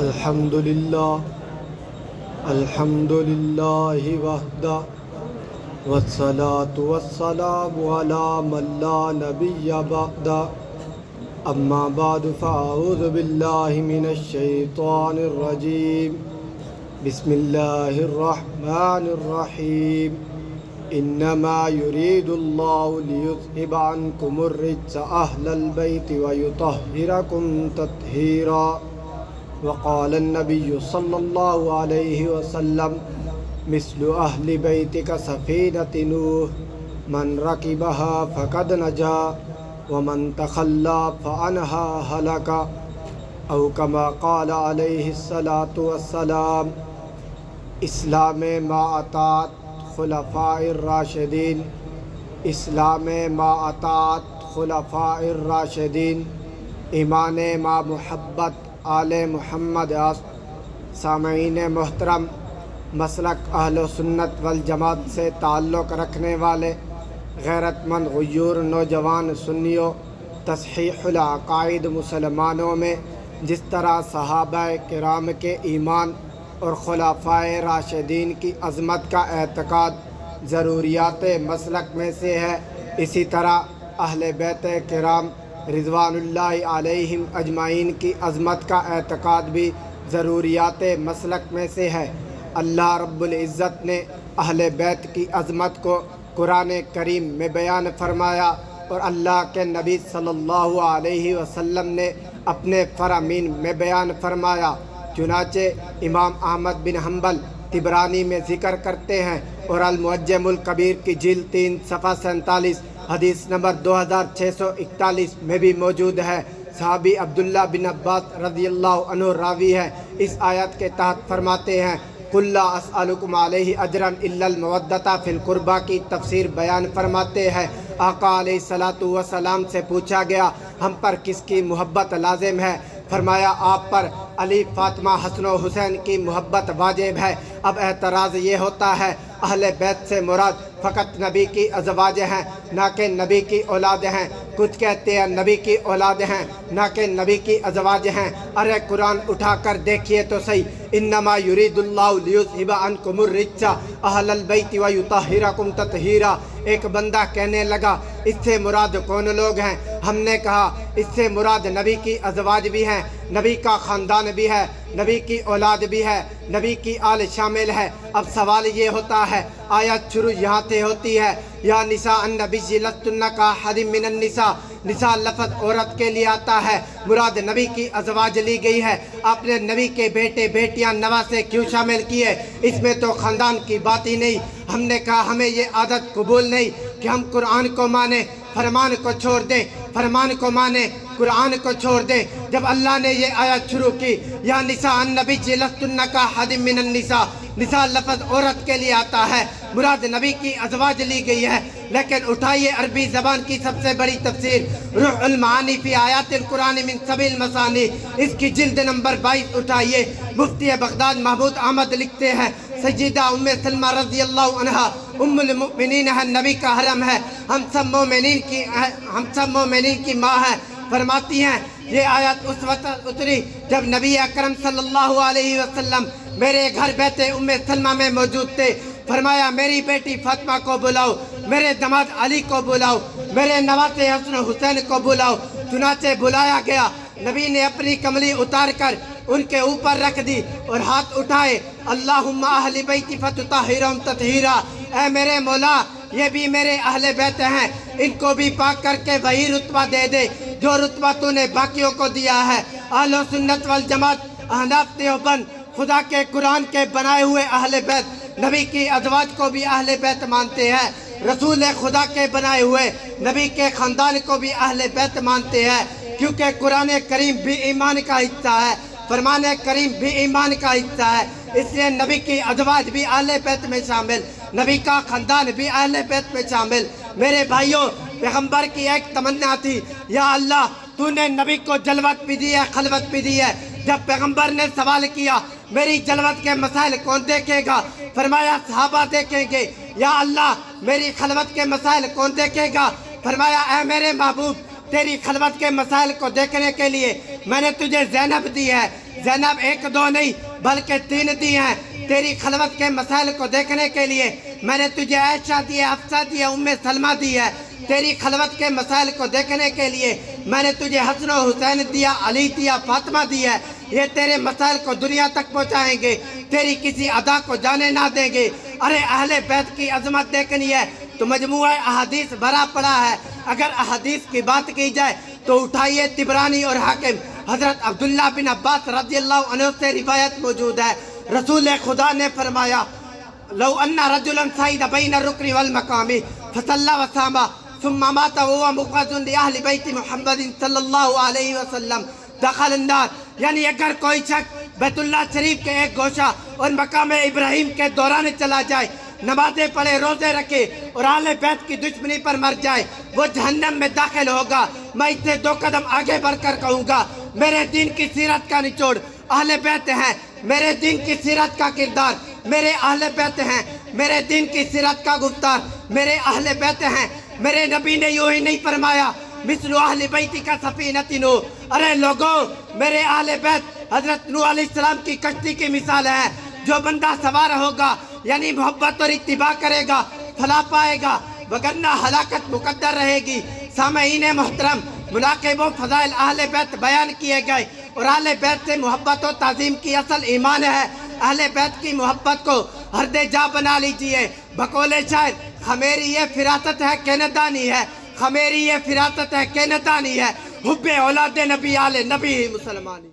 الحمد للہ وحدہ والصلاة والسلام علی من لا نبی بعدہ اما بعد فاعوذ باللہ من الشیطان الرجیم بسم اللہ الرحمن الرحیم انما یرید اللہ لیذہب عنکم الرجس اہل البیت ویطہرکم تطہیرا وقال النبی صلی اللہ علیہ وسلم مثل اہل بیتک سفینۃ نوح من رکبہا فقد نجا ومن تخلی فعنہا ہلک او کما قال علیہ الصلاۃ والسلام اسلام ما اطاعت خلفاء الراشدین اسلام ما اطاعت خلفاء الراشدین ایمان ما محبت آل محمد سامعین محترم، مسلک اہل سنت والجماعت سے تعلق رکھنے والے غیرت مند غیور نوجوان سنیوں، تصحیح العقائد مسلمانوں میں جس طرح صحابہ کرام کے ایمان اور خلفائے راشدین کی عظمت کا اعتقاد ضروریات مسلک میں سے ہے، اسی طرح اہل بیت کرام رضوان اللہ علیہم اجمعین کی عظمت کا اعتقاد بھی ضروریات مسلک میں سے ہے۔ اللہ رب العزت نے اہل بیت کی عظمت کو قرآن کریم میں بیان فرمایا اور اللہ کے نبی صلی اللہ علیہ وسلم نے اپنے فرامین میں بیان فرمایا۔ چنانچہ امام احمد بن حنبل طبرانی میں ذکر کرتے ہیں اور المعجم الکبیر کی جلد 3 صفحہ 47 حدیث نمبر 2641 میں بھی موجود ہے۔ صحابی عبداللہ بن عباس رضی اللہ عنہ راوی ہے، اس آیت کے تحت فرماتے ہیں قُلْ لَا أَسْأَلُكُمْ عَلَيْهِ أَجْرًا إِلَّا الْمَوَدَّةَ فِي الْقُرْبَى کی تفسیر بیان فرماتے ہیں۔ آقا علیہ الصلاۃ والسلام سے پوچھا گیا ہم پر کس کی محبت لازم ہے؟ فرمایا آپ پر علی، فاطمہ، حسن و حسین کی محبت واجب ہے۔ اب اعتراض یہ ہوتا ہے اہل بیت سے مراد فقط نبی کی ازواج ہیں نہ کہ نبی کی اولاد ہیں۔ کچھ کہتے ہیں نبی کی اولاد ہیں نہ کہ نبی کی ازواج ہیں۔ ارے قرآن اٹھا کر دیکھیے تو صحیح، انما یرید اللہ لیذہب عنکم الرجس اہل البیت ویطہرکم تطہیرا۔ ایک بندہ کہنے لگا اس سے مراد کون لوگ ہیں؟ ہم نے کہا اس سے مراد نبی کی ازواج بھی ہیں، نبی کا خاندان بھی ہے، نبی کی اولاد بھی ہے، نبی کی آل شامل ہے۔ اب سوال یہ ہوتا ہے آیت شروع یہاں سے ہوتی ہے یا نساء النبی لستن کاحد من النساء، نساء لفظ عورت کے لیے آتا ہے، مراد نبی کی ازواج لی گئی ہے۔ آپ نے نبی کے بیٹے بیٹیاں نواسے کیوں شامل کیے؟ اس میں تو خاندان کی بات ہی نہیں۔ ہم نے کہا ہمیں یہ عادت قبول نہیں کہ ہم قرآن کو مانیں فرمان کو چھوڑ دیں، فرمان کو مانیں قرآن کو چھوڑ دیں۔ جب اللہ نے یہ آیت شروع کی یا نساء النبی لستن کاحد من النساء، نساء لفظ عورت کے لیے آتا ہے، مراد نبی کی ازواج لی گئی ہے۔ لیکن اٹھائیے عربی زبان کی سب سے بڑی تفسیر روح المعانی فی آیات القرآن من سبیل المثانی، اس کی جلد نمبر 22 اٹھائیے۔ مفتی بغداد محمود احمد لکھتے ہیں سیدہ ام سلمہ رضی اللہ عنہا ام المؤمنین ہے، نبی کا حرم ہے، ہم سب مومنین کی ماں ہے۔ فرماتی ہیں یہ آیت اس وقت اتری جب نبی اکرم صلی اللہ علیہ وسلم میرے گھر بیت ام سلمہ میں موجود تھے۔ فرمایا میری بیٹی فاطمہ کو بلاؤ، میرے داماد علی کو بلاؤ، میرے نواسے حسن و حسین کو بلاؤ۔ چنانچہ بلایا گیا، نبی نے اپنی کملی اتار کر ان کے اوپر رکھ دی اور ہاتھ اٹھائے، اللہم اہل بیتی فتطہرہم تطہیرا، اے میرے مولا یہ بھی میرے اہل بیت ہیں، ان کو بھی پاک کر کے وہی رتبہ دے دے جو رتبہ تو نے باقیوں کو دیا ہے۔ اہل سنت والجماعت احناف دیوبند خدا کے قرآن کے بنائے ہوئے اہل بیت، نبی کی ازواج کو بھی اہل بیت مانتے ہیں، رسول خدا کے بنائے ہوئے نبی کے خاندان کو بھی اہل بیت مانتے ہیں، کیونکہ قرآن کریم بھی ایمان کا حصہ ہے، فرمان کریم بھی ایمان کا حصہ ہے۔ اس لیے نبی کی ازواج بھی اہل بیت میں شامل، نبی کا خاندان بھی اہل بیت میں شامل۔ میرے بھائیوں، پیغمبر کی ایک تمنا تھی یا اللہ تو نے نبی کو جلوت بھی دی ہے، خلوت بھی دی ہے۔ جب پیغمبر نے سوال کیا میری جلوت کے مسائل کون دیکھے گا؟ فرمایا صحابہ دیکھیں گے۔ یا اللہ میری خلوت کے مسائل کون دیکھے گا؟ فرمایا اے میرے محبوب تیری خلوت کے مسائل کو دیکھنے کے لیے میں نے تجھے زینب دی ہے، زینب ایک دو نہیں بلکہ 3 دی ہیں تیری خلوت کے مسائل کو دیکھنے کے لیے۔ میں نے تجھے عائشہ دی ہے، حفصہ دی ہے، ام سلمہ دی ہے تیری خلوت کے مسائل کو دیکھنے کے لیے۔ میں نے تجھے حسن و حسین دیا، علی دیا، فاطمہ دی ہے، یہ تیرے مسائل کو دنیا تک پہنچائیں گے، تیری کسی ادا کو جانے نہ دیں گے۔ ارے اہل بیت کی عظمت دیکھنی ہے تو مجموعہ احادیث بھرا پڑا ہے۔ اگر احادیث کی بات کی جائے تو اٹھائیے طبرانی اور حاکم، حضرت عبداللہ بن عباس رضی اللہ عنہ سے روایت موجود ہے، رسول خدا نے فرمایا لو ان رجلا صعد بین الرکن والمقام فصلی وصام ثم مات وهو مبغض لأہل بیت محمد صلی اللہ علیہ وسلم دخل النار، یعنی اگر کوئی شخص بیت اللہ شریف کے ایک گوشہ اور مقام ابراہیم کے دوران چلا جائے، نمازیں پڑھے، روزے رکھے اور اہل بیت کی دشمنی پر مر جائے، وہ جہنم میں داخل ہوگا۔ میں اس سے 2 قدم آگے بڑھ کر کہوں گا، میرے دین کی سیرت کا نچوڑ اہل بیت ہیں، میرے دین کی سیرت کا کردار میرے اہل بیت ہیں، میرے دین کی سیرت کا گفتار میرے اہل بیت ہیں۔ میرے نبی نے یوں ہی نہیں فرمایا مثل اہل بیتی کا سفینۃ نوح، ارے لوگوں میرے اہل بیت حضرت نوح علیہ السلام کی کشتی کی مثال ہے۔ جو بندہ سوار ہوگا یعنی محبت اور اتباع کرے گا فلاح پائے گا، وگرنہ ہلاکت مقدر رہے گی۔ سامعین محترم، مناقب و فضائل اہل بیت بیان کیے گئے اور اہل بیت سے محبت و تعظیم کی اصل ایمان ہے۔ اہل بیت کی محبت کو ہرد جا بنا لیجئے۔ بقول شاعر، خمیری یہ فراست ہے کہ ندانی ہے، خمیری یہ فراست ہے کہ ندانی ہے، حب اولاد نبی آل نبی مسلمانی۔